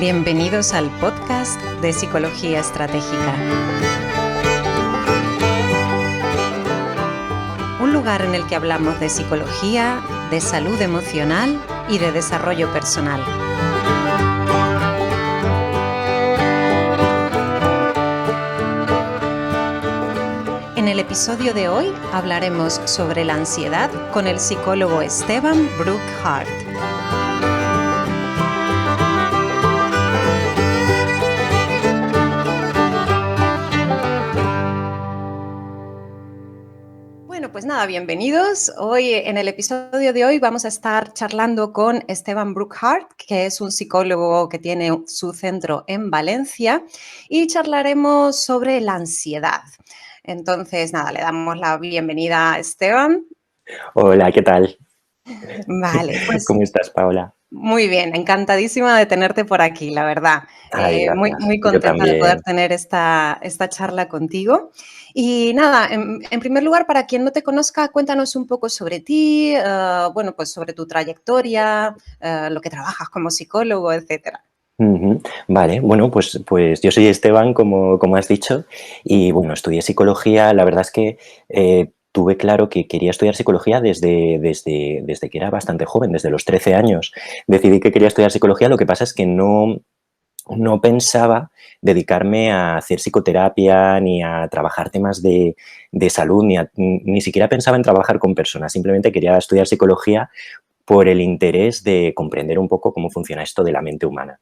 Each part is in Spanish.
Bienvenidos al podcast de Psicología Estratégica. Un lugar en el que hablamos de psicología, de salud emocional y de desarrollo personal. En el episodio de hoy hablaremos sobre la ansiedad con el psicólogo Esteban Brookhart. Bueno, pues nada, bienvenidos. Hoy, en el episodio de hoy, vamos a estar charlando con Esteban Brookhart, que es un psicólogo que tiene su centro en Valencia, y charlaremos sobre la ansiedad. Entonces, nada, le damos la bienvenida a Esteban. Hola, ¿qué tal? Vale, pues ¿Cómo estás, Paola? muy bien, encantadísima de tenerte por aquí, la verdad. Ay, Muy, gracias. muy Yo contenta de poder también. tener esta charla contigo. Y nada, en primer lugar, para quien no te conozca, cuéntanos un poco sobre ti, bueno, pues sobre tu trayectoria, lo que trabajas como psicólogo, etcétera. Vale, bueno, pues yo soy Esteban, como has dicho, y bueno, estudié psicología. La verdad es que tuve claro que quería estudiar psicología desde que era bastante joven, desde los 13 años. Decidí que quería estudiar psicología, lo que pasa es que no pensaba dedicarme a hacer psicoterapia ni a trabajar temas de salud, ni siquiera pensaba en trabajar con personas. Simplemente quería estudiar psicología por el interés de comprender un poco cómo funciona esto de la mente humana.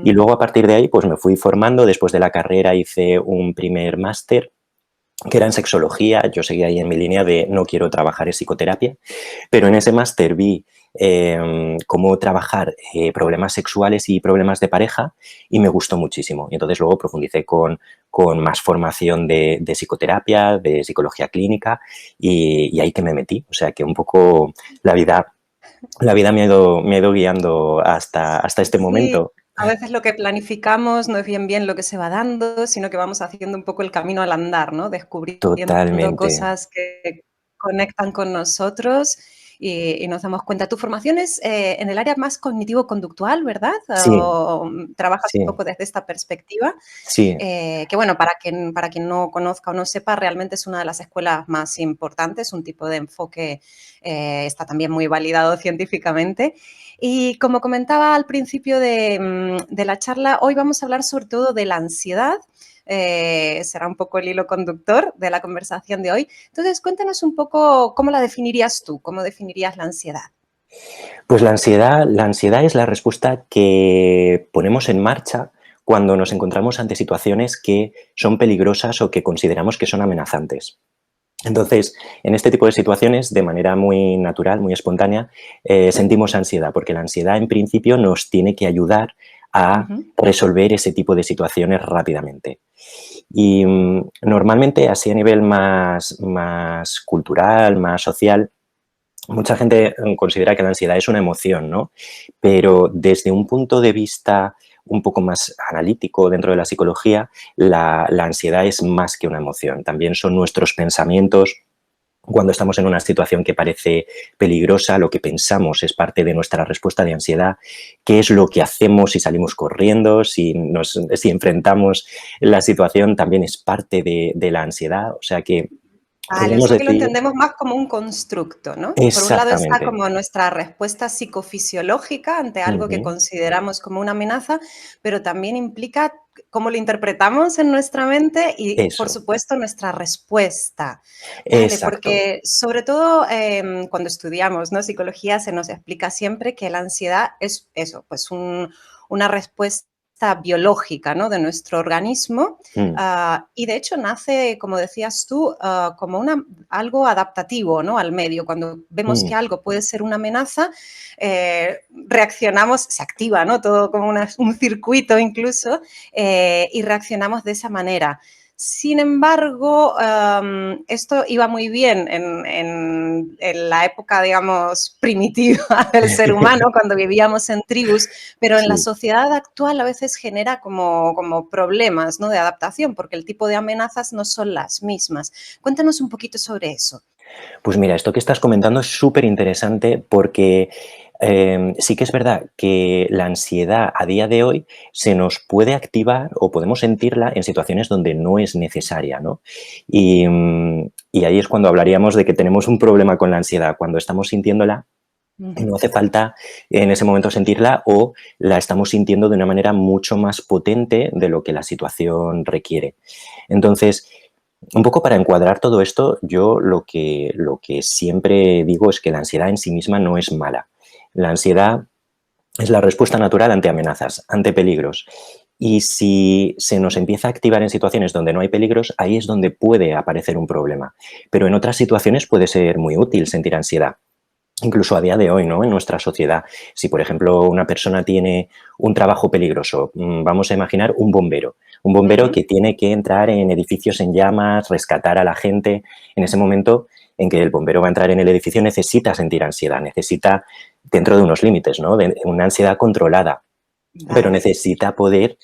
Y Mm. luego, a partir de ahí, pues me fui formando. Después de la carrera hice un primer máster que era en sexología. Yo seguía ahí en mi línea de no quiero trabajar en psicoterapia, pero en ese máster vi cómo trabajar problemas sexuales y problemas de pareja y me gustó muchísimo. Y entonces luego profundicé con más formación de psicoterapia, de psicología clínica y ahí que me metí. O sea que un poco la vida me ha ido guiando hasta este Sí, momento. a veces lo que planificamos no es bien lo que se va dando, sino que vamos haciendo un poco el camino al andar, ¿no? Descubriendo Totalmente. cosas que conectan con nosotros y nos damos cuenta. Tu formación es en el área más cognitivo-conductual, ¿verdad? Sí, O trabajas un sí, poco desde esta perspectiva. sí, Que bueno, para quien no conozca o no sepa, realmente es una de las escuelas más importantes, un tipo de enfoque está también muy validado científicamente. Y como comentaba al principio de la charla, hoy vamos a hablar sobre todo de la ansiedad. Será un poco el hilo conductor de la conversación de hoy. Entonces, cuéntanos un poco cómo la definirías tú, cómo definirías la ansiedad. pues la ansiedad es la respuesta que ponemos en marcha cuando nos encontramos ante situaciones que son peligrosas o que consideramos que son amenazantes. Entonces, en este tipo de situaciones, de manera muy natural, muy espontánea, sentimos ansiedad, porque la ansiedad en principio nos tiene que ayudar a Ujú. resolver ese tipo de situaciones rápidamente. Y normalmente, así a nivel más cultural, más social, mucha gente considera que la ansiedad es una emoción, ¿no? Pero desde un punto de vista un poco más analítico dentro de la psicología, la ansiedad es más que una emoción. También son nuestros pensamientos. Cuando estamos en una situación que parece peligrosa, lo que pensamos es parte de nuestra respuesta de ansiedad. ¿Qué es lo que hacemos si salimos corriendo, si enfrentamos la situación? También es parte de la ansiedad. O sea que Vale, o podríamos sea que lo decir entendemos más como un constructo, ¿no? Por un lado está exactamente. como nuestra respuesta psicofisiológica ante algo que Ujú. consideramos como una amenaza, pero también implica cómo lo interpretamos en nuestra mente y, por Eso, supuesto, nuestra respuesta. Vale, exacto. porque sobre todo cuando estudiamos, ¿no? Psicología se nos explica siempre que la ansiedad es eso, pues una respuesta biológica, ¿no? De nuestro organismo. Mm, Y de hecho nace, como decías tú, como algo adaptativo, ¿no? Al medio. Cuando vemos que mm, algo puede ser una amenaza, reaccionamos, se activa, ¿no? Todo como un circuito incluso, y reaccionamos de esa manera. Sin embargo, esto iba muy bien en la época, digamos, primitiva del ser humano, cuando vivíamos en tribus, pero en la sí. sociedad actual a veces genera como problemas, ¿no? De adaptación, porque el tipo de amenazas no son las mismas. Cuéntanos un poquito sobre eso. Pues mira, esto que estás comentando es súper interesante porque sí que es verdad que la ansiedad a día de hoy se nos puede activar o podemos sentirla en situaciones donde no es necesaria, ¿no? Y ahí es cuando hablaríamos de que tenemos un problema con la ansiedad, cuando estamos sintiéndola y Ujú. no hace falta en ese momento sentirla o la estamos sintiendo de una manera mucho más potente de lo que la situación requiere. Entonces, un poco para encuadrar todo esto, yo lo que siempre digo es que la ansiedad en sí misma no es mala. La ansiedad es la respuesta natural ante amenazas, ante peligros. Y si se nos empieza a activar en situaciones donde no hay peligros, ahí es donde puede aparecer un problema. Pero en otras situaciones puede ser muy útil sentir ansiedad. Incluso a día de hoy, ¿no? En nuestra sociedad. Si, por ejemplo, una persona tiene un trabajo peligroso, vamos a imaginar un bombero. Un bombero Ujú. que tiene que entrar en edificios en llamas, rescatar a la gente. En ese momento en que el bombero va a entrar en el edificio necesita sentir ansiedad, necesita, dentro de unos límites, ¿no? De una ansiedad controlada, pero Vale. necesita poder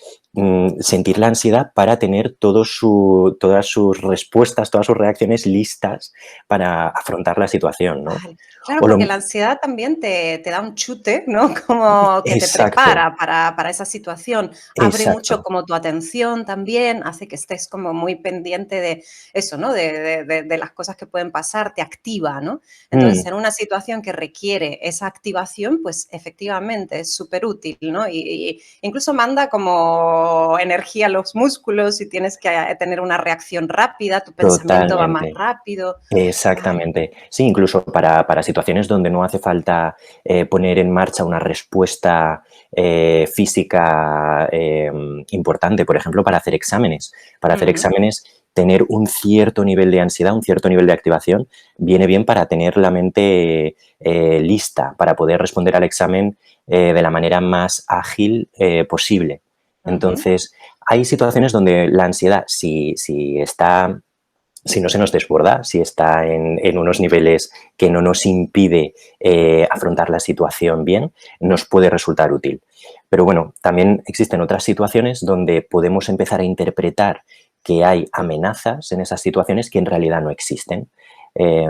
sentir la ansiedad para tener todas sus respuestas, todas sus reacciones listas para afrontar la situación, ¿no? Vale. Claro, O porque lo, la ansiedad también te da un chute, ¿no? Como que te exacto, prepara para esa situación. Abre mucho exacto. como tu atención también, hace que estés como muy pendiente de eso, ¿no? De las cosas que pueden pasar, te activa, ¿no? Entonces, Mm, en una situación que requiere esa activación, pues efectivamente es súper útil, ¿no? Y incluso manda como energía a los músculos y tienes que tener una reacción rápida, tu pensamiento va más totalmente. rápido. Vale. Exactamente. Sí, incluso para situaciones donde no hace falta poner en marcha una respuesta física importante, por ejemplo, para hacer exámenes. Para hacer Ujú. exámenes, tener un cierto nivel de ansiedad, un cierto nivel de activación, viene bien para tener la mente lista, para poder responder al examen de la manera más ágil posible. Ujú. Entonces, hay situaciones donde la ansiedad, si está si no se nos desborda, si está en unos niveles que no nos impide afrontar la situación bien, nos puede resultar útil. Pero bueno, también existen otras situaciones donde podemos empezar a interpretar que hay amenazas en esas situaciones que en realidad no existen. Eh,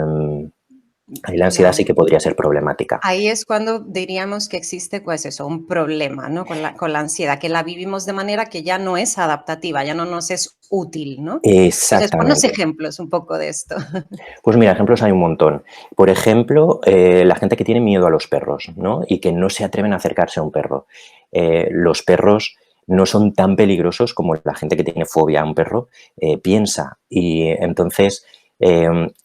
Ahí la ansiedad sí Vale. que podría ser problemática. Ahí es cuando diríamos que existe, pues eso, un problema, ¿no? Con la ansiedad, que la vivimos de manera que ya no es adaptativa, ya no nos es útil, ¿no? Entonces, ponnos Exactamente. ejemplos un poco de esto. Pues mira, ejemplos hay un montón. Por ejemplo, la gente que tiene miedo a los perros, ¿no? Y que no se atreven a acercarse a un perro. Los perros no son tan peligrosos como la gente que tiene fobia a un perro piensa. Y entonces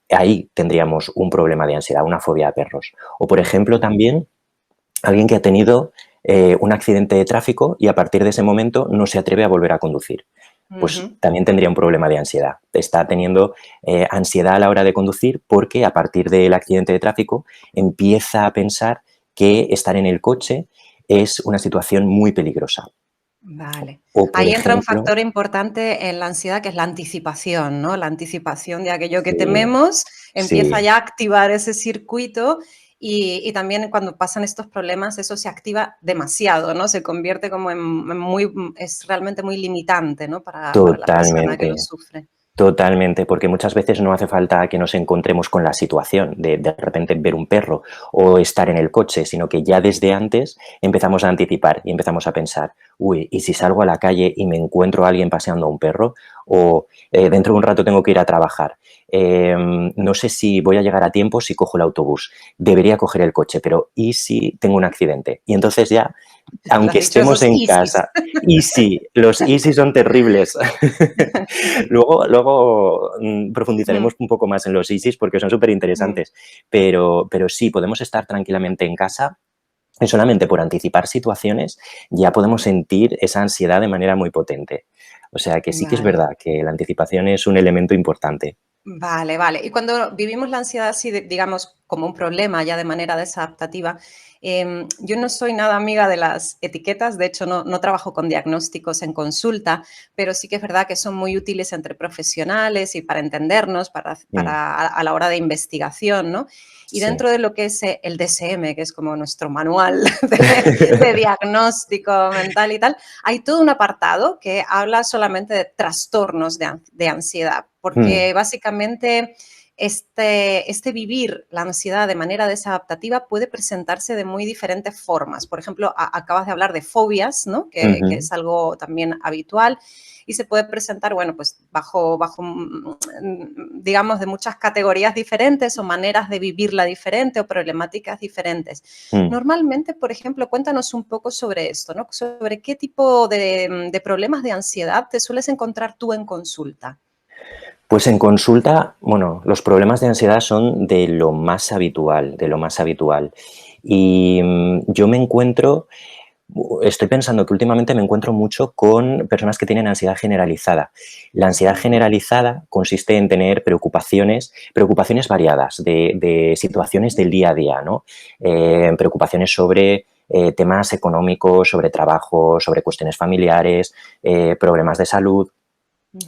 ahí tendríamos un problema de ansiedad, una fobia a perros. O por ejemplo también alguien que ha tenido un accidente de tráfico y a partir de ese momento no se atreve a volver a conducir. Pues Ujú. también tendría un problema de ansiedad. Está teniendo ansiedad a la hora de conducir porque a partir del accidente de tráfico empieza a pensar que estar en el coche es una situación muy peligrosa. Vale. O por Ahí entra un ejemplo, factor importante en la ansiedad, que es la anticipación, ¿no? La anticipación de aquello que sí, tememos, empieza sí, ya a activar ese circuito y también cuando pasan estos problemas eso se activa demasiado, ¿no? Se convierte como en muy es realmente muy limitante, ¿no? Para la persona que lo totalmente. sufre. Totalmente, porque muchas veces no hace falta que nos encontremos con la situación de repente ver un perro o estar en el coche, sino que ya desde antes empezamos a anticipar y empezamos a pensar, uy, ¿y si salgo a la calle y me encuentro a alguien paseando a un perro? O dentro de un rato tengo que ir a trabajar. No sé si voy a llegar a tiempo si cojo el autobús. Debería coger el coche, pero ¿y si tengo un accidente? Y entonces ya, Lo aunque has dicho, estemos esos en ISIS. casa, y sí, los easy son terribles. Luego Mm, profundizaremos un poco más en los ISIS porque son súper mm. interesantes, pero sí, podemos estar tranquilamente en casa y solamente por anticipar situaciones ya podemos sentir esa ansiedad de manera muy potente. O sea que sí que es Vale. verdad que la anticipación es un elemento importante. Vale, vale. Y cuando vivimos la ansiedad así, digamos, como un problema ya de manera desadaptativa, yo no soy nada amiga de las etiquetas, de hecho no trabajo con diagnósticos en consulta, pero sí que es verdad que son muy útiles entre profesionales y para entendernos, Mm, a la hora de investigación, ¿no? Y sí. dentro de lo que es el DSM, que es como nuestro manual de diagnóstico mental y tal, hay todo un apartado que habla solamente de trastornos de ansiedad, Mm, porque básicamente este vivir la ansiedad de manera desadaptativa puede presentarse de muy diferentes formas. Por ejemplo, acabas de hablar de fobias, ¿no? Que Ujú, es algo también habitual y se puede presentar, bueno, pues bajo digamos, de muchas categorías diferentes o maneras de vivirla diferente o problemáticas diferentes. mm. Normalmente, por ejemplo, cuéntanos un poco sobre esto, ¿no? Sobre qué tipo de problemas de ansiedad te sueles encontrar tú en consulta. Pues en consulta, bueno, los problemas de ansiedad son de lo más habitual, de lo más habitual. Y yo me encuentro, estoy pensando que últimamente me encuentro mucho con personas que tienen ansiedad generalizada. La ansiedad Ujú. generalizada consiste en tener preocupaciones variadas de situaciones del día a día, ¿no? Preocupaciones sobre temas económicos, sobre trabajo, sobre cuestiones familiares, problemas de salud.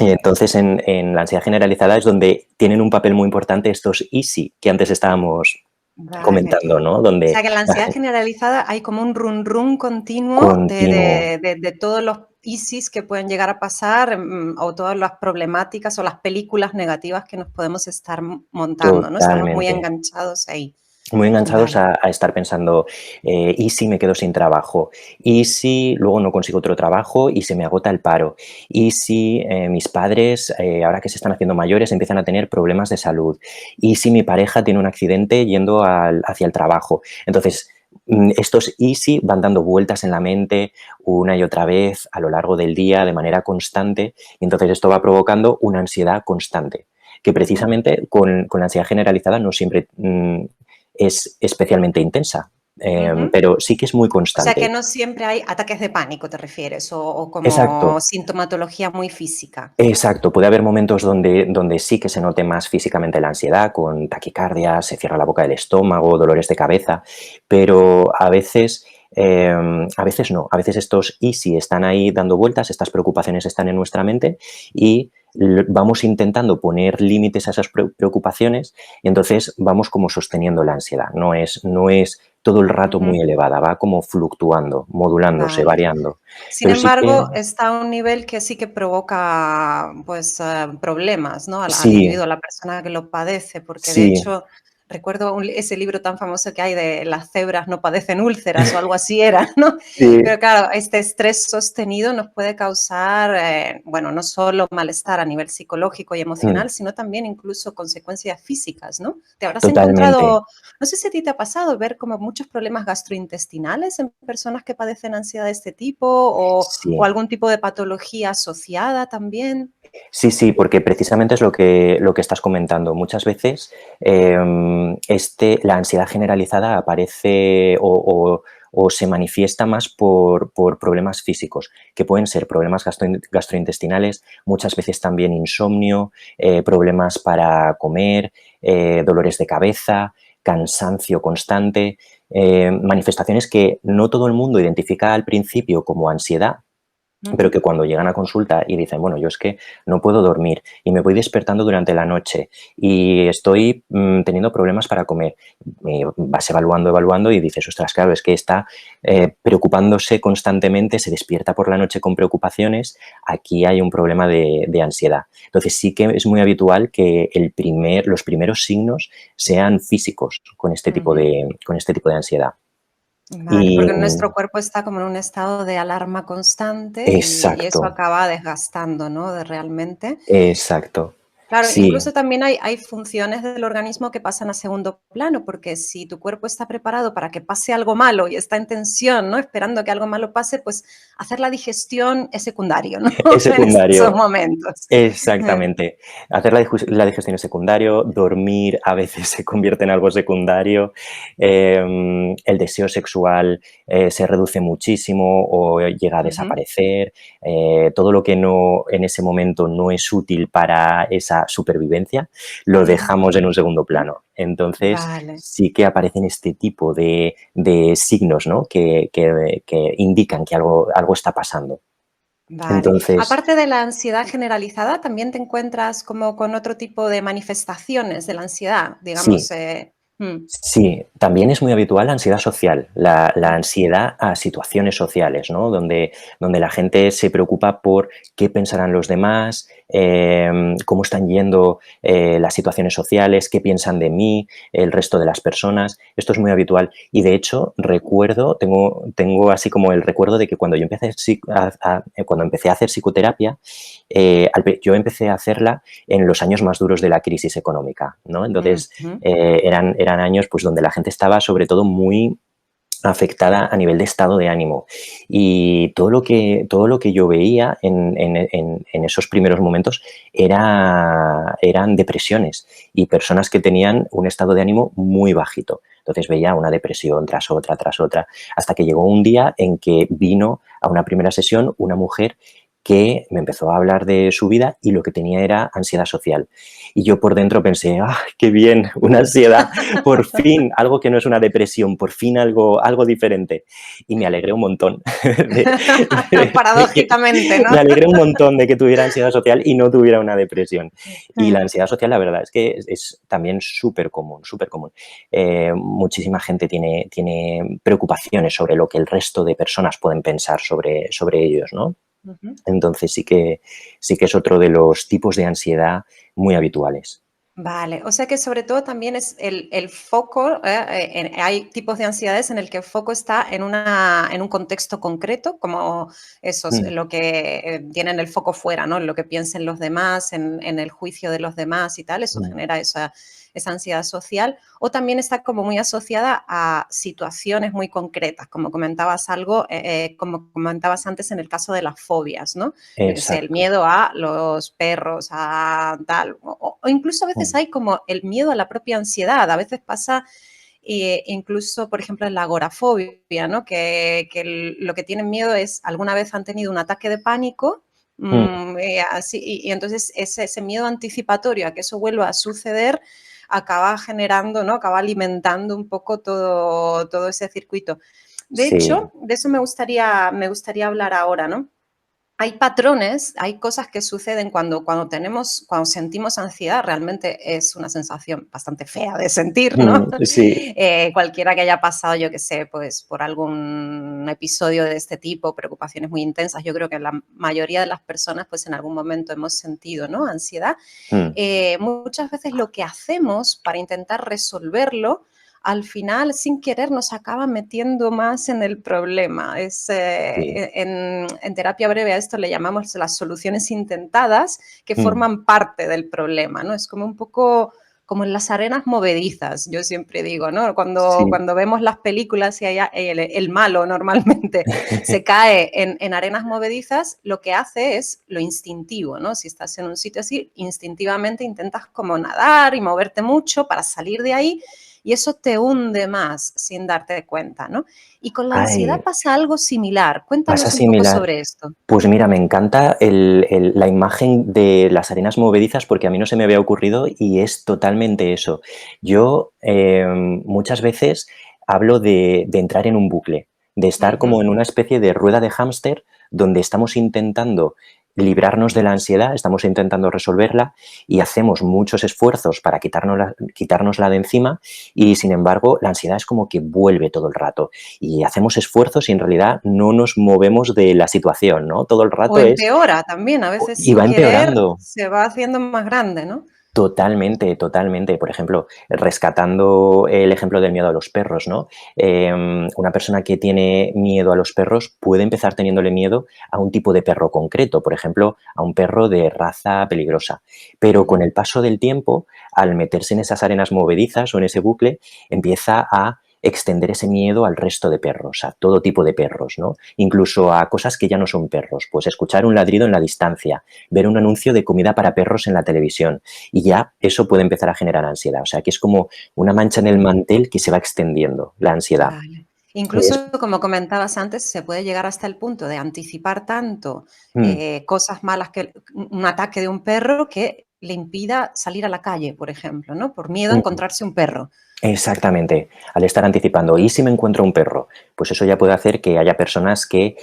Y Ujú. entonces en la ansiedad generalizada es donde tienen un papel muy importante estos easy que antes estábamos Vale. comentando, ¿no? O Donde sea, que en la la ansiedad gente generalizada hay como un run run continuo continuo, de todos los ISIS que pueden llegar a pasar, o todas las problemáticas o las películas negativas que nos podemos estar montando, ¿no? Estamos muy totalmente. enganchados ahí. Muy enganchados Vale. a estar pensando, ¿y si me quedo sin trabajo? ¿Y si luego no consigo otro trabajo y se me agota el paro? ¿Y si mis padres, ahora que se están haciendo mayores, empiezan a tener problemas de salud? ¿Y si mi pareja tiene un accidente yendo hacia el trabajo? Entonces, estos y si van dando vueltas en la mente una y otra vez a lo largo del día de manera constante y entonces esto va provocando una ansiedad constante que Ujú. precisamente con la ansiedad generalizada no siempre es especialmente intensa, Ujú. pero sí que es muy O sea, que constante. no siempre hay ataques de pánico, ¿te refieres? O como Exacto, sintomatología muy física. exacto. Puede haber momentos donde sí que se note más físicamente la ansiedad, con taquicardia, se cierra la boca del estómago, dolores de cabeza, pero a veces no. A veces estos y si están ahí dando vueltas, estas preocupaciones están en nuestra mente y vamos intentando poner límites a esas preocupaciones y entonces vamos como sosteniendo la ansiedad. No es todo el rato Ujú. muy elevada, va como fluctuando, modulándose, Vale. variando. Sin Pero sí que embargo, está a un nivel que sí que provoca, pues, problemas, ¿no? Al sí, individuo, a la persona que lo padece, porque de sí, hecho recuerdo ese libro tan famoso que hay de las cebras no padecen úlceras o algo así era, ¿no? sí, Pero claro, este estrés sostenido nos puede causar, bueno, no solo malestar a nivel psicológico y mm, emocional, sino también incluso consecuencias físicas, ¿no? ¿Te habrás totalmente. encontrado, no sé si a ti te ha pasado ver como muchos problemas gastrointestinales en personas que padecen ansiedad de este tipo o Sí, algún tipo de patología asociada también? sí, sí, porque precisamente es lo que estás comentando. Muchas veces la ansiedad generalizada aparece o se manifiesta más por problemas físicos, que pueden ser problemas gastrointestinales, muchas veces también insomnio, problemas para comer, dolores de cabeza, cansancio constante, manifestaciones que no todo el mundo identifica al principio como ansiedad, pero que Ujú. cuando llegan a consulta y dicen, bueno, yo es que no puedo dormir y me voy despertando durante la noche y estoy teniendo problemas para comer, vas evaluando, evaluando y dices, ostras, claro, es que está preocupándose constantemente, se despierta por la noche con preocupaciones, aquí hay un problema de ansiedad. Entonces sí que es muy habitual que los primeros signos sean físicos Ujú. con este tipo de ansiedad. Vale, Y porque nuestro cuerpo está como en un estado de alarma constante y eso exacto, acaba desgastando, ¿no? De realmente. exacto. Claro, Sí, incluso también hay funciones del organismo que pasan a segundo plano, porque si tu cuerpo está preparado para que pase algo malo y está en tensión, ¿no? Esperando que algo malo pase, pues hacer la digestión es secundario, ¿no? es En esos secundario. momentos. Exactamente. Hacer la digestión es secundario, dormir a veces se convierte en algo secundario, el deseo sexual se reduce muchísimo o llega a Ujú. desaparecer, todo lo que no en ese momento no es útil para esa supervivencia, lo dejamos en un segundo plano. Entonces, Vale. sí que aparecen este tipo de signos, ¿no? que indican que algo está pasando. Vale. Entonces, Aparte de la ansiedad generalizada, ¿también te encuentras como con otro tipo de manifestaciones de la ansiedad? Digamos, sí. Mm, Sí, también es muy habitual la ansiedad social, la ansiedad a situaciones sociales, ¿no? Donde la gente se preocupa por qué pensarán los demás, cómo están yendo las situaciones sociales, qué piensan de mí, el resto de las personas. Esto es muy habitual. Y de hecho, tengo así como el recuerdo de que cuando yo empecé cuando empecé a hacer psicoterapia, yo empecé a hacerla en los años más duros de la crisis económica, ¿no? Entonces, ujú. eran años pues, donde la gente estaba sobre todo muy afectada a nivel de estado de ánimo. Y todo lo que yo veía en esos primeros momentos eran depresiones y personas que tenían un estado de ánimo muy bajito. Entonces veía una depresión tras otra, hasta que llegó un día en que vino a una primera sesión una mujer que me empezó a hablar de su vida y lo que tenía era ansiedad social. Y yo por dentro pensé, ¡ah, qué bien! Una ansiedad, por fin, algo que no es una depresión, por fin algo diferente. Y me alegré un montón de que, Paradójicamente, ¿no? me alegré un montón de que tuviera ansiedad social y no tuviera una depresión. Y la ansiedad social, la verdad, es que es también súper común, súper común. Muchísima gente tiene preocupaciones sobre lo que el resto de personas pueden pensar sobre ellos, ¿no? Ujú. Entonces sí que es otro de los tipos de ansiedad muy habituales. Vale, o sea que sobre todo también es el foco, hay tipos de ansiedades en el que el foco está en un contexto concreto, como esos, Mm, lo que tienen el foco fuera, ¿no? En lo que piensen los demás, en el juicio de los demás y tal, eso mm, genera esa ansiedad social, o también está como muy asociada a situaciones muy concretas, como comentabas como comentabas antes en el caso de las fobias, ¿no? Yo qué sé, el exacto. miedo a los perros, a tal, o incluso a veces Mm, hay como el miedo a la propia ansiedad. A veces pasa incluso, por ejemplo, en la agorafobia, ¿no? Que lo que tienen miedo es, alguna vez han tenido un ataque de pánico, mm, así, y entonces ese miedo anticipatorio a que eso vuelva a suceder acaba generando, ¿no? Acaba alimentando un poco todo ese circuito. De sí. hecho, de eso me gustaría hablar ahora, ¿no? Hay patrones, hay cosas que suceden cuando sentimos ansiedad, realmente es una sensación bastante fea de sentir, ¿no? Sí. Cualquiera que haya pasado, yo qué sé, pues por algún episodio de este tipo, preocupaciones muy intensas, yo creo que la mayoría de las personas, pues en algún momento hemos sentido, ¿no? Ansiedad. Mm, Muchas veces lo que hacemos para intentar resolverlo al final, sin querer, nos acaba metiendo más en el problema. sí. En terapia breve a esto le llamamos las soluciones intentadas, que Mm, forman parte del problema, ¿no? Es como un poco como en las arenas movedizas, yo siempre digo, ¿no? Cuando, sí. cuando vemos las películas y el malo normalmente se cae en arenas movedizas, lo que hace es lo instintivo, ¿no? Si estás en un sitio así, instintivamente intentas como nadar y moverte mucho para salir de ahí y eso te hunde más sin darte cuenta, ¿no? Y con la ansiedad Ay, pasa algo similar. pasa Cuéntanos un poco similar. sobre esto. Pues mira, me encanta la imagen de las arenas movedizas porque a mí no se me había ocurrido y es totalmente eso. Yo muchas veces hablo de entrar en un bucle, de estar Ujú. como en una especie de rueda de hámster donde estamos intentando librarnos de la ansiedad, estamos intentando resolverla y hacemos muchos esfuerzos para quitárnosla de encima y sin embargo la ansiedad es como que vuelve todo el rato y hacemos esfuerzos y en realidad no nos movemos de la situación, ¿no? Todo el O rato empeora también, a veces y sin va querer empeorando. se va haciendo más grande, ¿no? Totalmente, totalmente. Por ejemplo, rescatando el ejemplo del miedo a los perros, ¿no? Una persona que tiene miedo a los perros puede empezar teniéndole miedo a un tipo de perro concreto, por ejemplo, a un perro de raza peligrosa. Pero con Ujú. el paso del tiempo, al meterse en esas arenas movedizas o en ese bucle, empieza a extender ese miedo al resto de perros, a todo tipo de perros, ¿no? Incluso a cosas que ya no son perros, pues escuchar un ladrido en la distancia, ver un anuncio de comida para perros en la televisión y ya eso puede empezar a generar ansiedad. O sea, que es como una mancha en el mantel que se va extendiendo, la ansiedad. Vale. Es, Incluso, como comentabas antes, se puede llegar hasta el punto de anticipar tanto mm, cosas malas que un ataque de un perro que le impida salir a la calle, por ejemplo, ¿no? Por miedo a mm, encontrarse un perro. exactamente, al estar anticipando, ¿y si me encuentro un perro? Pues eso ya puede hacer que haya personas que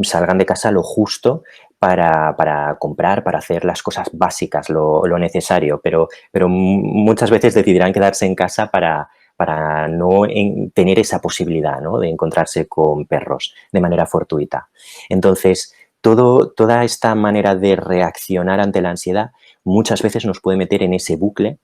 salgan de casa lo justo para comprar, para hacer las cosas básicas, lo necesario, pero muchas veces decidirán quedarse en casa para no tener esa posibilidad, ¿no?, de encontrarse con perros de manera fortuita. Entonces, toda esta manera de reaccionar ante la ansiedad muchas veces nos puede meter en ese bucle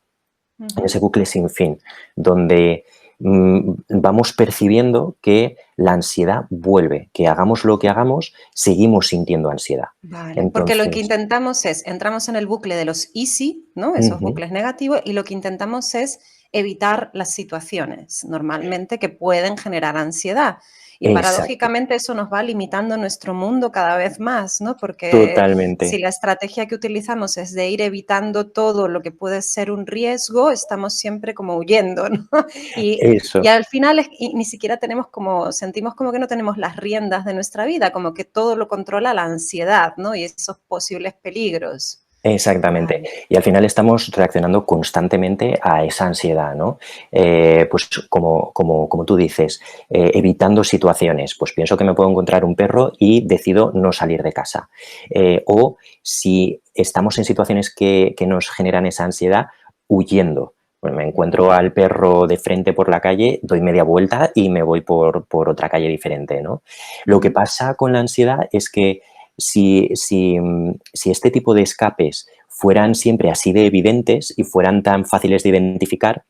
sin fin, donde vamos percibiendo que la ansiedad vuelve, que hagamos lo que hagamos, seguimos sintiendo ansiedad. Vale, porque lo que Entonces, intentamos es, entramos en el bucle de los easy, ¿no? Esos ujú, bucles negativos, y lo que intentamos es evitar las situaciones normalmente que pueden generar ansiedad. Y exacto, paradójicamente eso nos va limitando nuestro mundo cada vez más, ¿no? Porque si totalmente, la estrategia que utilizamos es de ir evitando todo lo que puede ser un riesgo, estamos siempre como huyendo, ¿no? Y eso. al final y ni siquiera tenemos como, sentimos como que no tenemos las riendas de nuestra vida, como que todo lo controla la ansiedad, ¿no? Y esos posibles peligros. Exactamente. Vale. Y al final estamos reaccionando constantemente a esa ansiedad, ¿no? Pues como tú dices, evitando situaciones. Pues pienso que me puedo encontrar un perro y decido no salir de casa. O si estamos en situaciones que nos generan esa ansiedad, huyendo. Bueno, me encuentro al perro de frente por la calle, doy media vuelta y me voy por otra calle diferente, ¿no? Lo que Ujú. pasa con la ansiedad es que si este tipo de escapes fueran siempre así de evidentes y fueran tan fáciles de identificar,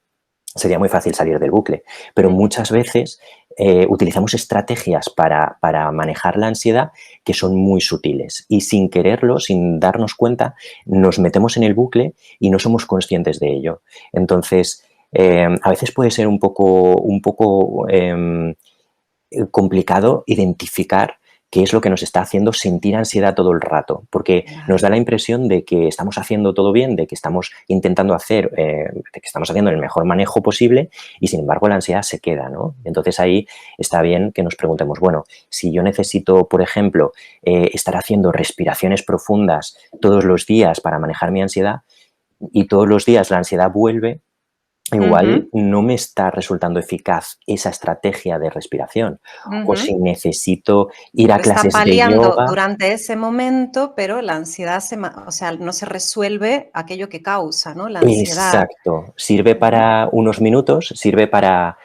sería muy fácil salir del bucle. Pero Ujú. muchas veces utilizamos estrategias para manejar la ansiedad que son muy sutiles y sin quererlo, sin darnos cuenta, nos metemos en el bucle y no somos conscientes de ello. Entonces, a veces puede ser un poco complicado identificar qué es lo que nos está haciendo sentir ansiedad todo el rato, porque nos da Vale. la impresión de que estamos haciendo todo bien, de que estamos intentando hacer, de que estamos haciendo el mejor manejo posible y sin embargo la ansiedad se queda, ¿no? Entonces ahí está bien que nos preguntemos, bueno, si yo necesito, por ejemplo, estar haciendo respiraciones profundas todos los días para manejar mi ansiedad y todos los días la ansiedad vuelve, igual Ujú, no me está resultando eficaz esa estrategia de respiración. O si ujú. necesito ir a Lo está clases de paliando yoga. durante ese momento, pero la ansiedad o sea, no se resuelve aquello que causa, ¿no? La ansiedad. Exacto. Sirve Ujú. para unos minutos, sirve para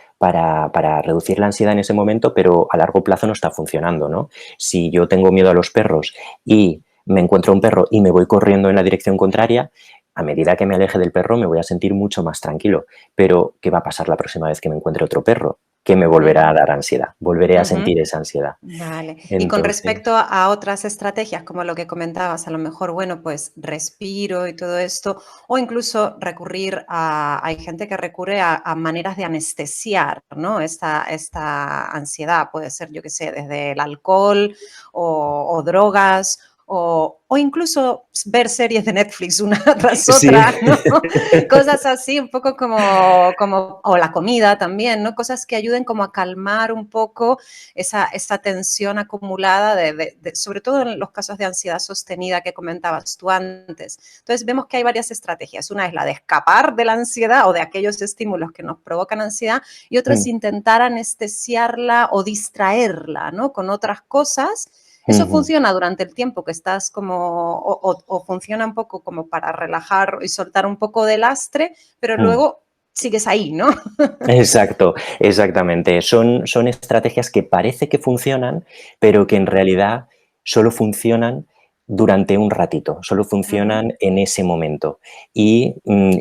reducir la ansiedad en ese momento, pero a largo plazo no está funcionando, ¿no? Si yo tengo miedo a los perros y me encuentro un perro y me voy corriendo en la dirección contraria, a medida que me aleje del perro me voy a sentir mucho más tranquilo. Pero, ¿qué va a pasar la próxima vez que me encuentre otro perro? Que me volverá a Ujú, dar ansiedad, volveré a ujú. sentir esa ansiedad. Vale. Y con Entonces, respecto a otras estrategias, como lo que comentabas, a lo mejor, bueno, pues respiro y todo esto, o incluso recurrir hay gente que recurre a maneras de anestesiar, ¿no? Esta ansiedad puede ser, yo qué sé, desde el alcohol o drogas. O incluso ver series de Netflix una tras sí. otra, ¿no? Cosas así, un poco o la comida también, ¿no? Cosas que ayuden como a calmar un poco esa tensión acumulada, sobre todo en los casos de ansiedad sostenida que comentabas tú antes. Entonces vemos que hay varias estrategias. Una es la de escapar de la ansiedad o de aquellos estímulos que nos provocan ansiedad y otra es Mm, intentar anestesiarla o distraerla, ¿no? Con otras cosas. Eso ujú, funciona durante el tiempo que estás o funciona un poco como para relajar y soltar un poco de lastre, pero mm. luego sigues ahí, ¿no? Exacto, exactamente. Son estrategias que parece que funcionan, pero que en Ujú, realidad solo funcionan durante un ratito, solo ujú. funcionan en ese momento y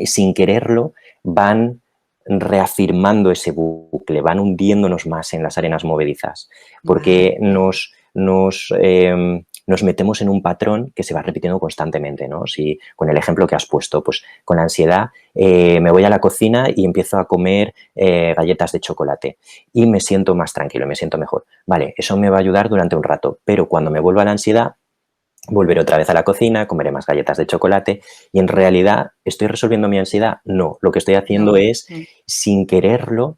sin quererlo van reafirmando ese bucle, van hundiéndonos más en las arenas movedizas, porque Vale. nos metemos en un patrón que se va repitiendo constantemente, ¿no? Si con el ejemplo que has puesto, pues con la ansiedad me voy a la cocina y empiezo a comer galletas de chocolate y me siento más tranquilo, me siento mejor. Vale, eso me va a ayudar durante un rato, pero cuando me vuelva la ansiedad, volveré otra vez a la cocina, comeré más galletas de chocolate y en realidad ¿estoy resolviendo mi ansiedad? No, lo que estoy haciendo No. es, sin quererlo,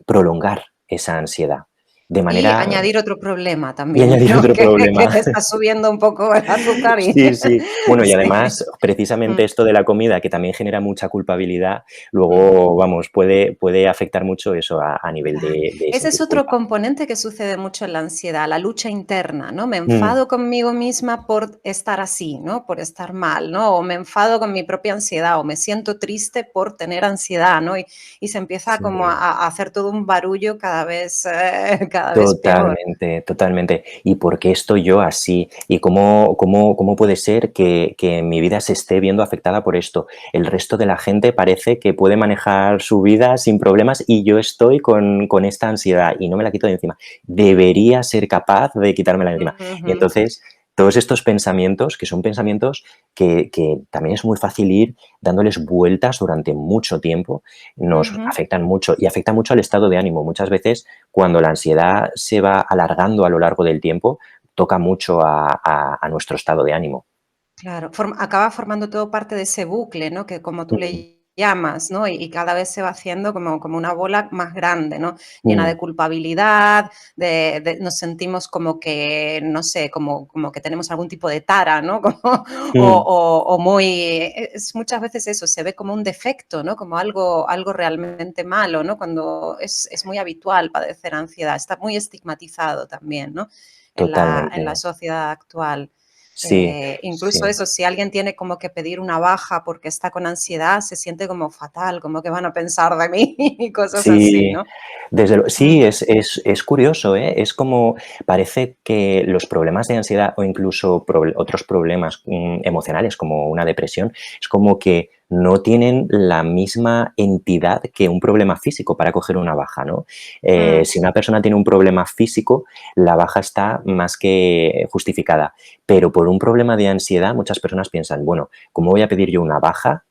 prolongar esa ansiedad. de Y manera... añadir otro problema Y también, añadir ¿no? otro Que problema. te está subiendo un poco el azúcar y Sí, sí. Bueno, y sí. además, precisamente Mm, esto de la comida, que también genera mucha culpabilidad, ujú. luego, vamos, puede afectar mucho eso a nivel Claro. de Ese es sentir otro culpa. componente que sucede mucho en la ansiedad, la lucha interna, ¿no? Me Mm, enfado conmigo misma por estar así, ¿no? Por estar mal, ¿no? O me enfado con mi propia ansiedad, o me siento triste por tener ansiedad, ¿no? Y se empieza como sí. a hacer todo un barullo cada vez peor. Totalmente, totalmente. ¿Y por qué estoy yo así? ¿Y cómo puede ser que mi vida se esté viendo afectada por esto? El resto de la gente parece que puede manejar su vida sin problemas y yo estoy con esta ansiedad y no me la quito de encima. Debería ser capaz de quitármela de encima. Y Ujú, entonces, todos estos pensamientos, que son pensamientos que también es muy fácil ir dándoles vueltas durante mucho tiempo, nos ujú. afectan mucho y afecta mucho al estado de ánimo. Muchas veces cuando la ansiedad se va alargando a lo largo del tiempo, toca mucho a nuestro estado de ánimo. Claro, acaba formando todo parte de ese bucle, ¿no? Que como tú Mm, le llamas, ¿no? Y cada vez se va haciendo como una bola más grande, ¿no? Llena mm, de culpabilidad, nos sentimos como que, no sé, como que tenemos algún tipo de tara, ¿no? Como, mm, o muy, es muchas veces eso, se ve como un defecto, ¿no? Como algo realmente malo, ¿no? Cuando es muy habitual padecer ansiedad, está muy estigmatizado también, ¿no? En la totalmente. sociedad actual. Sí, Incluso sí. eso, si alguien tiene como que pedir una baja porque está con ansiedad, se siente como fatal, como que van a pensar de mí y cosas así, Sí, ¿no? sí, Mm, es curioso, ¿eh? Es como parece que los problemas de ansiedad o incluso otros problemas emocionales como una depresión, es como que no tienen la misma entidad que un problema físico para coger una baja, ¿no? mm, Si una persona tiene un problema físico, la baja está más que justificada, pero por un problema de ansiedad muchas personas piensan, bueno, ¿cómo voy a pedir yo una baja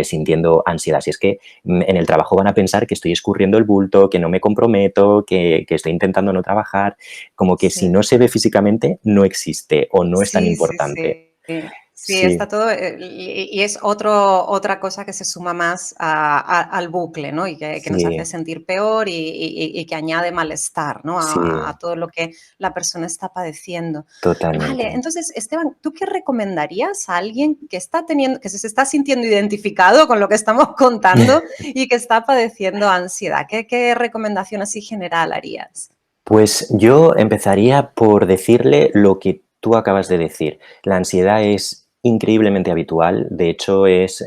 sintiendo ansiedad? Si es que en el trabajo van a pensar que estoy escurriendo el bulto, que no me comprometo, que estoy intentando no trabajar, como que si sí. no se ve físicamente no existe o no es tan Sí, sí, importante. sí. Sí, está Sí, todo, y es otra cosa que se suma más al bucle, ¿no? Y que nos hace sí, sentir peor y que añade malestar, ¿no? A sí, todo lo que la persona está padeciendo. Vale, totalmente. entonces, Esteban, ¿tú qué recomendarías a alguien que se está sintiendo identificado con lo que estamos contando y que está padeciendo ansiedad? ¿Qué recomendación así general harías? Pues yo empezaría por decirle lo que tú acabas de decir. La ansiedad es increíblemente habitual, de hecho es,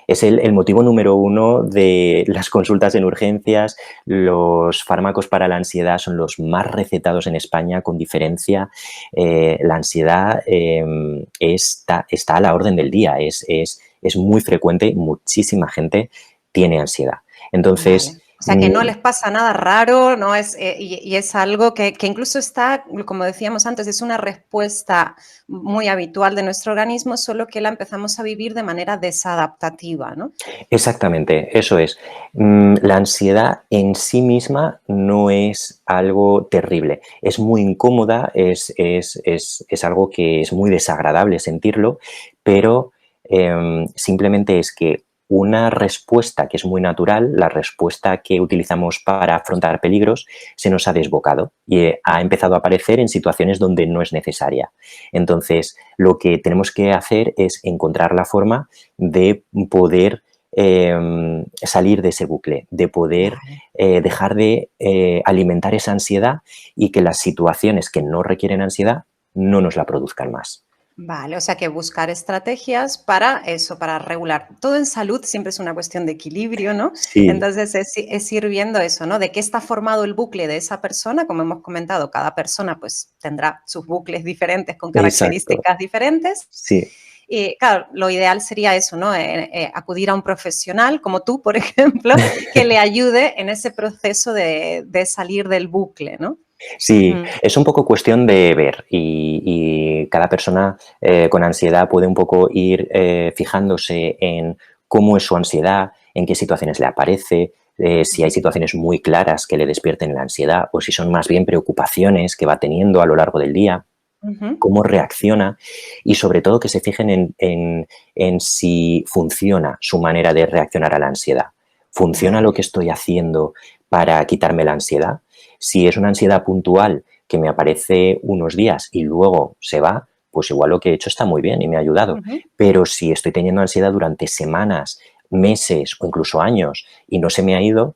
es el motivo número uno de las consultas en urgencias. Los fármacos para la ansiedad son los más recetados en España con diferencia. La ansiedad está a la orden del día, es muy frecuente, muchísima gente tiene ansiedad. Vale. Entonces, O sea, que no les pasa nada raro, no es, y es algo que incluso está, como decíamos antes, es una respuesta muy habitual de nuestro organismo, solo que la empezamos a vivir de manera desadaptativa, ¿no? exactamente, eso es. La ansiedad en sí misma no es algo terrible, es muy incómoda, es algo que es muy desagradable sentirlo, pero simplemente es que una respuesta que es muy natural, la respuesta que utilizamos para afrontar peligros, se nos ha desbocado y ha Mm, empezado a aparecer en situaciones donde no es necesaria. Entonces, lo que tenemos que hacer es encontrar la forma de poder salir de ese bucle, de poder vale. dejar de alimentar esa ansiedad y que las situaciones que no requieren ansiedad no nos la produzcan más. Vale, o sea que buscar estrategias para eso, para regular. Todo en salud siempre es una cuestión de equilibrio, ¿no? Sí, Entonces es ir viendo eso, ¿no? De qué está formado el bucle de esa persona, como hemos comentado, cada persona pues tendrá sus bucles diferentes con exacto. características diferentes. Sí, Y claro, lo ideal sería eso, ¿no? Acudir a un profesional como tú, por ejemplo, que le ayude en ese proceso de salir del bucle, ¿no? sí, Mm, es un poco cuestión de ver y cada persona con ansiedad puede un poco ir fijándose en cómo es su ansiedad, en qué situaciones le aparece, si hay ujú, situaciones muy claras que le despierten la ansiedad o si son más bien preocupaciones que va teniendo a lo largo del día, ujú. cómo reacciona y sobre todo que se fijen en si funciona su manera de reaccionar a la ansiedad. ¿Funciona lo Vale. que estoy haciendo para quitarme la ansiedad? Si es una ansiedad puntual que me aparece unos días y luego se va, pues igual lo que he hecho está muy bien y me ha ayudado. Ujú. Pero si estoy teniendo ansiedad durante semanas, meses o incluso años y no se me ha ido,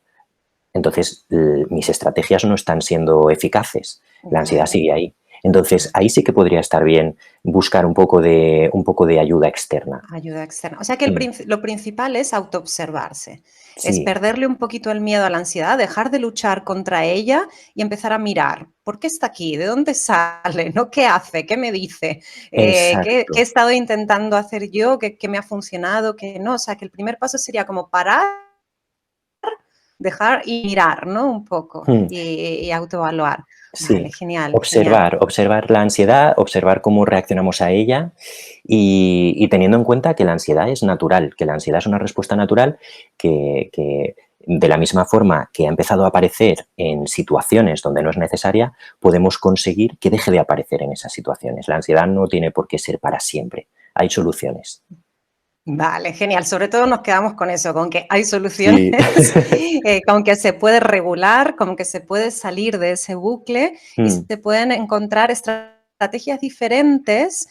entonces mis estrategias no están siendo eficaces. La ansiedad Vale. sigue ahí. Entonces, ahí sí que podría estar bien buscar un poco de ayuda externa. Ayuda externa. O sea que Mm, lo principal es autoobservarse, es sí, perderle un poquito el miedo a la ansiedad, dejar de luchar contra ella y empezar a mirar, ¿por qué está aquí? ¿De dónde sale? ¿No? ¿Qué hace? ¿Qué me dice? ¿Qué he exacto. estado intentando hacer yo? ¿Qué me ha funcionado? ¿Qué no? O sea que el primer paso sería como parar, dejar y mirar, ¿no? Un poco Mm, y autoevaluar. Vale, sí, genial, genial. observar la ansiedad, observar cómo reaccionamos a ella y teniendo en cuenta que la ansiedad es natural, que la ansiedad es una respuesta natural que de la misma forma que ha empezado a aparecer en situaciones donde no es necesaria, podemos conseguir que deje de aparecer en esas situaciones. La ansiedad no tiene por qué ser para siempre. Hay soluciones. Vale, genial. Sobre todo nos quedamos con eso, con que hay soluciones, Sí. con que se puede regular, con que se puede salir de ese bucle y Mm, se pueden encontrar estrategias diferentes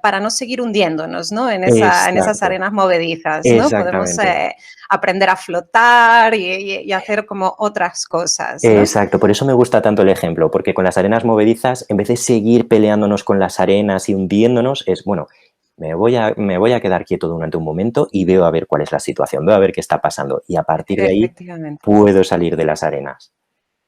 para no seguir hundiéndonos, ¿no? En esas exacto, arenas movedizas, ¿no? Podemos exactamente. aprender a flotar y hacer como otras cosas, ¿no? Exacto, por eso me gusta tanto el ejemplo, porque con las arenas movedizas, en vez de seguir peleándonos con las arenas y hundiéndonos, es, bueno, me voy a quedar quieto durante un momento y veo a ver cuál es la situación, veo a ver qué está pasando y a partir de ahí Efectivamente. puedo salir de las arenas.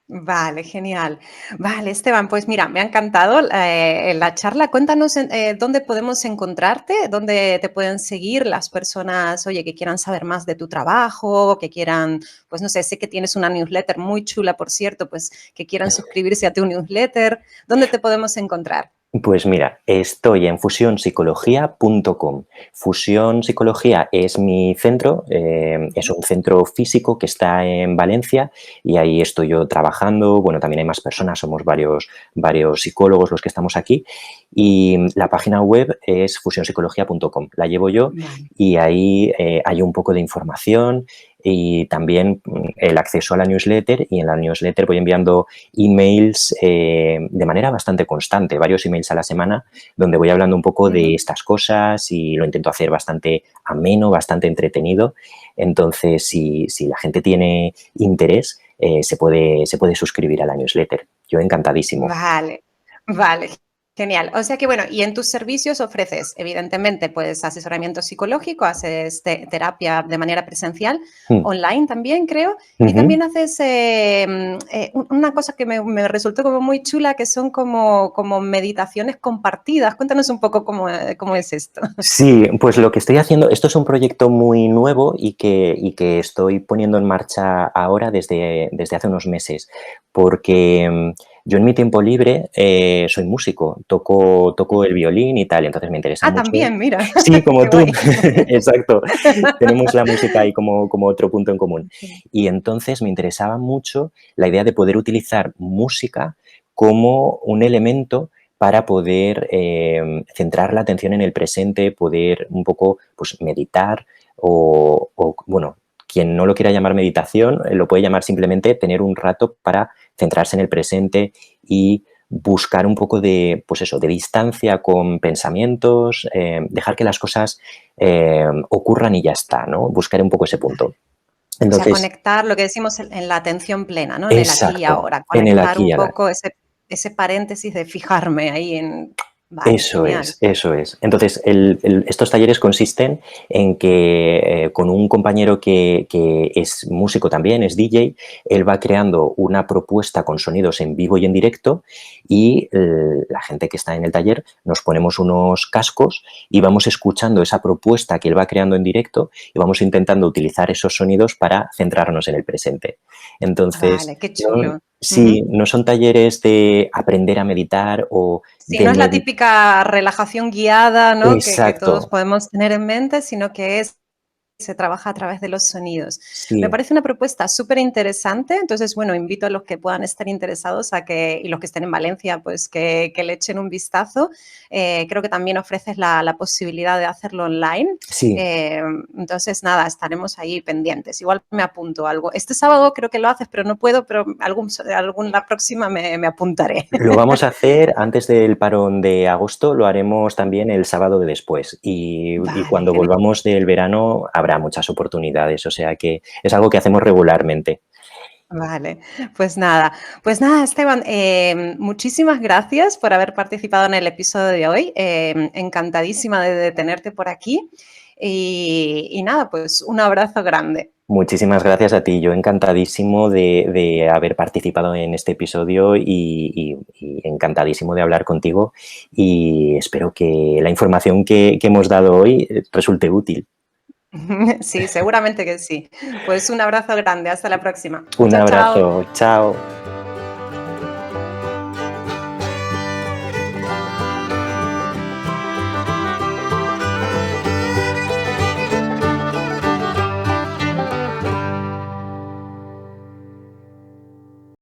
Vale, genial. Vale, Esteban, pues mira, me ha encantado la charla. Cuéntanos dónde podemos encontrarte, dónde te pueden seguir las personas, oye, que quieran saber más de tu trabajo, que quieran, pues no sé que tienes una newsletter muy chula, por cierto, pues que quieran suscribirse a tu newsletter. ¿Dónde te podemos encontrar? Pues mira, estoy en fusionpsicología.com. Fusión Psicología es mi centro, es un centro físico que está en Valencia y ahí estoy yo trabajando. Bueno, también hay más personas, somos varios psicólogos los que estamos aquí y la página web es fusionpsicología.com. La llevo yo Vale. y ahí hay un poco de información y también el acceso a la newsletter y en la newsletter voy enviando emails de manera bastante constante, varios emails a la semana, donde voy hablando un poco de Ujú. estas cosas y lo intento hacer bastante ameno, bastante entretenido. Entonces, si la gente tiene interés, se puede suscribir a la newsletter. Yo encantadísimo. Vale, vale, genial. O sea que bueno, y en tus servicios ofreces, evidentemente, pues asesoramiento psicológico, haces terapia de manera presencial, Mm. online también, creo, y Ujú. también haces una cosa que me resultó como muy chula, que son como meditaciones compartidas. Cuéntanos un poco cómo es esto. Sí, pues lo que estoy haciendo, esto es un proyecto muy nuevo y que estoy poniendo en marcha ahora desde hace unos meses, porque yo en mi tiempo libre soy músico, toco el violín y tal, entonces me interesa Ah, mucho. también, mira, Sí, como qué tú, guay. exacto, tenemos la música ahí como otro punto en común. Y entonces me interesaba mucho la idea de poder utilizar música como un elemento para poder centrar la atención en el presente, poder un poco pues, meditar bueno, quien no lo quiera llamar meditación, lo puede llamar simplemente tener un rato para centrarse en el presente y buscar un poco de, pues eso, de distancia con pensamientos, dejar que las cosas ocurran y ya está, ¿no? Buscar un poco ese punto. O sea, Entonces, conectar lo que decimos en la atención plena, ¿no? En el aquí y exacto, ahora, en el conectar aquí un y ahora. poco ese paréntesis de fijarme ahí en vale, Eso genial. es, eso es. Entonces, estos talleres consisten en que con un compañero que es músico también, es DJ, él va creando una propuesta con sonidos en vivo y en directo y la gente que está en el taller nos ponemos unos cascos y vamos escuchando esa propuesta que él va creando en directo y vamos intentando utilizar esos sonidos para centrarnos en el presente. Entonces, Vale, qué no, chulo. sí, Ujú. no son talleres de aprender a meditar o Sí, de no es la meditar. típica relajación guiada, ¿no? Que todos Exacto, podemos tener en mente, sino que es se trabaja a través de los sonidos. Me Sí, parece una propuesta súper interesante, entonces, bueno, invito a los que puedan estar interesados y los que estén en Valencia, pues que le echen un vistazo. Creo que también ofreces la posibilidad de hacerlo online. sí. Eh, entonces, nada, estaremos ahí pendientes. Igual me apunto algo. Este sábado creo que lo haces, pero no puedo, pero la próxima me apuntaré. Lo vamos a hacer antes del parón de agosto, lo haremos también el sábado de después y Vale, cuando genial. volvamos del verano habrá muchas oportunidades, o sea que es algo que hacemos regularmente. Vale, pues nada, Esteban, muchísimas gracias por haber participado en el episodio de hoy. Encantadísima de tenerte por aquí y nada, pues un abrazo grande. Muchísimas gracias a ti, yo encantadísimo de haber participado en este episodio y encantadísimo de hablar contigo y espero que la información que hemos dado hoy resulte útil. Sí, seguramente que sí. Pues un abrazo grande, hasta la próxima. Un Chao, chao. abrazo, chao.